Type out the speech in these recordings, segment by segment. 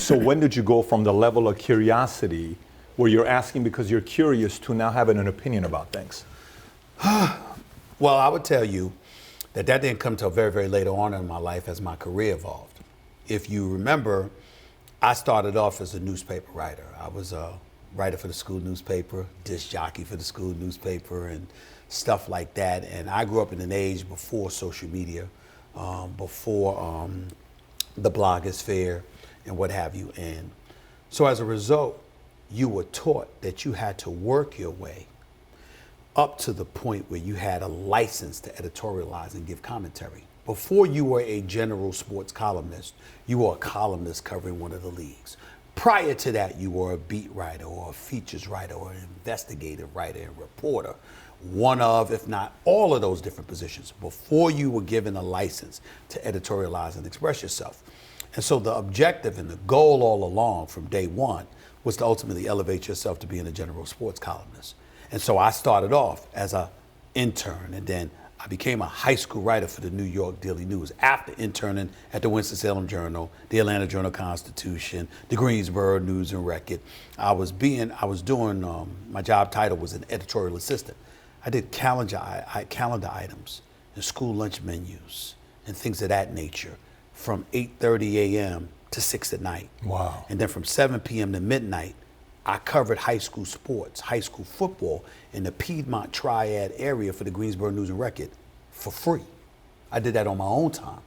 So when did you go from the level of curiosity where you're asking because you're curious to now having an opinion about things? Well, I would tell you that didn't come till very, very later on in my life as my career evolved. If you remember, I started off as a newspaper writer. I was a writer for the school newspaper, disc jockey for the school newspaper, and stuff like that. And I grew up in an age before social media, before the blogosphere and what have you. And so as a result, you were taught that you had to work your way up to the point where you had a license to editorialize and give commentary. Before you were a general sports columnist, you were a columnist covering one of the leagues. Prior to that, you were a beat writer or a features writer or an investigative writer and reporter. One of, if not all of those different positions, before you were given a license to editorialize and express yourself. And so the objective and the goal all along from day one was to ultimately elevate yourself to being a general sports columnist. And so I started off as an intern, and then I became a high school writer for the New York Daily News after interning at the Winston-Salem Journal, the Atlanta Journal-Constitution, the Greensboro News and Record. I was doing, my job title was an editorial assistant. I did calendar items and school lunch menus and things of that nature from 8:30 a.m. to 6 at night. Wow. And then from 7 p.m. to midnight, I covered high school sports, high school football in the Piedmont Triad area for the Greensboro News and Record for free. I did that on my own time.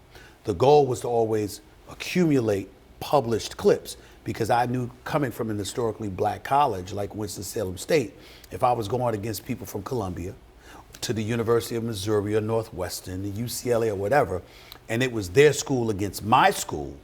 The goal was to always accumulate published clips because I knew coming from an historically black college like Winston-Salem State, if I was going against people from Columbia to the University of Missouri or Northwestern, the UCLA or whatever, and it was their school against my school,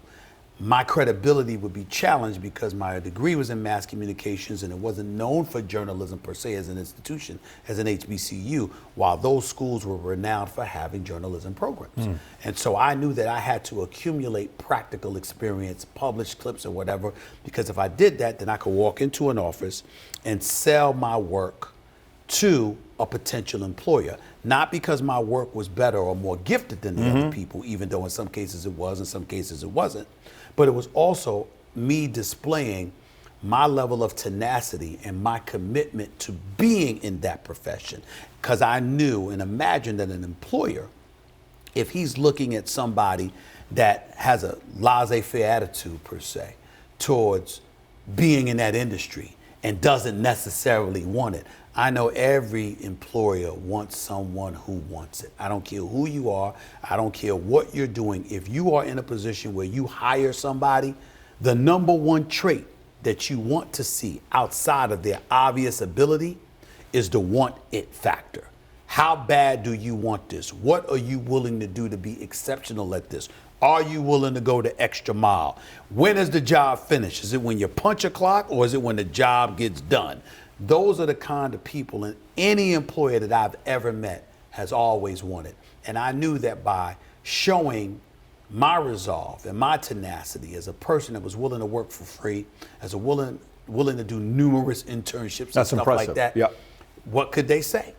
my credibility would be challenged because my degree was in mass communications and it wasn't known for journalism per se as an institution, as an HBCU, while those schools were renowned for having journalism programs. And so I knew that I had to accumulate practical experience, published clips or whatever, because if I did that, then I could walk into an office and sell my work to a potential employer. Not because my work was better or more gifted than the other people, even though in some cases it was, in some cases it wasn't. But it was also me displaying my level of tenacity and my commitment to being in that profession. Because I knew and imagined that an employer, if he's looking at somebody that has a laissez-faire attitude per se towards being in that industry and doesn't necessarily want it, I know every employer wants someone who wants it. I don't care who you are. I don't care what you're doing. If you are in a position where you hire somebody, the number one trait that you want to see outside of their obvious ability is the want it factor. How bad do you want this? What are you willing to do to be exceptional at this? Are you willing to go the extra mile? When is the job finished? Is it when you punch a clock or is it when the job gets done? Those are the kind of people, and any employer that I've ever met has always wanted. And I knew that by showing my resolve and my tenacity as a person that was willing to work for free, as a willing to do numerous internships and stuff like that, what could they say?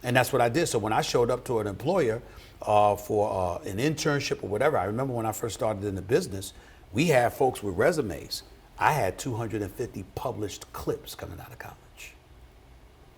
And that's what I did. So when I showed up to an employer for an internship or whatever, I remember when I first started in the business, we had folks with resumes. I had 250 published clips coming out of college.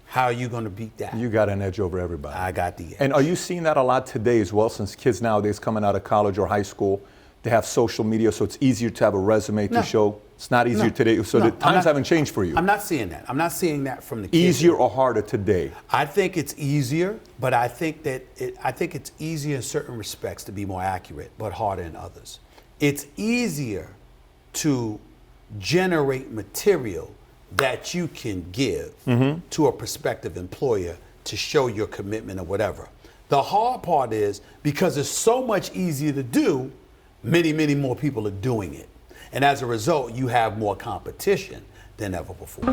How are you going to beat that? You got an edge over everybody. I got the edge. And are you seeing that a lot today as well, since kids nowadays coming out of college or high school, they have social media, so it's easier to have a resume to show? It's not easier today, so the times haven't changed for you. I'm not seeing that. I'm not seeing that from the kids. Easier or harder today? I think it's easier, but I think it's easier in certain respects to be more accurate, but harder in others. It's easier to generate material that you can give to a prospective employer to show your commitment or whatever. The hard part is because it's so much easier to do, many, many more people are doing it. And as a result, you have more competition than ever before.